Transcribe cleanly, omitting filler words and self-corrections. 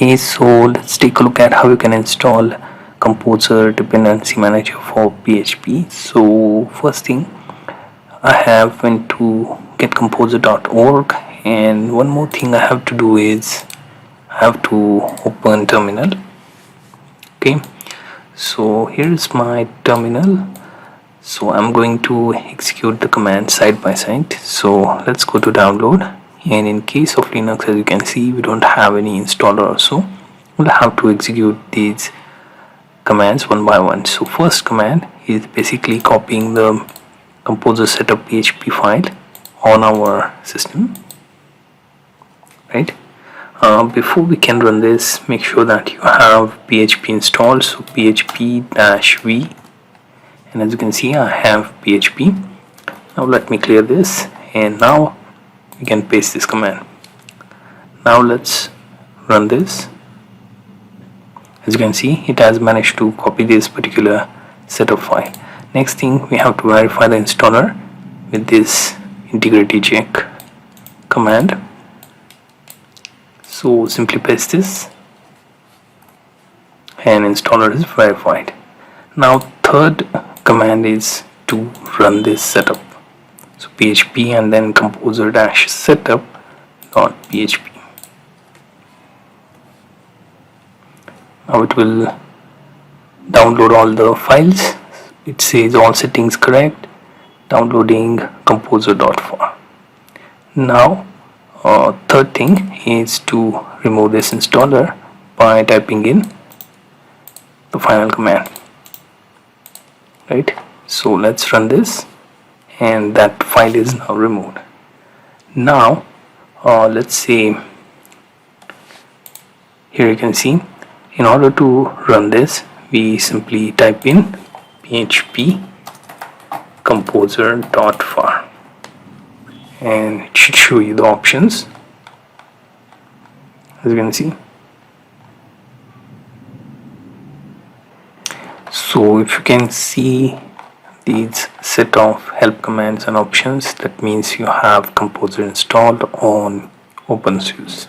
Okay, so let's take a look at how you can install Composer dependency manager for PHP. So first thing, I have went to getcomposer.org, and one more thing I have to do is I have to open terminal. Okay, so here's my terminal. So I'm going to execute the command side by side. So let's go to download, and in case of Linux, as you can see, we don't have any installer, so we'll have to execute these commands one by one. So first command is basically copying the composer setup PHP file on our system, right? Before we can run this, make sure that you have PHP installed. So php-v, and as you can see, I have PHP. Now let me clear this, and now we can paste this command. Now let's run this. As you can see, it has managed to copy this particular setup file. Next thing, we have to verify the installer with this integrity check command. So simply paste this, and installer is verified. Now third command is to run this setup. So php and then composer-setup.php. Now it will download all the files. It says all settings correct, downloading composer.far. Now third thing is to remove this installer by typing in the final command, right? So let's run this, and that file is now removed. Now let's say, here you can see, in order to run this, we simply type in php composer.far, and it should show you the options, as you can see. So if you can see these set of help commands and options, that means you have Composer installed on OpenSuse.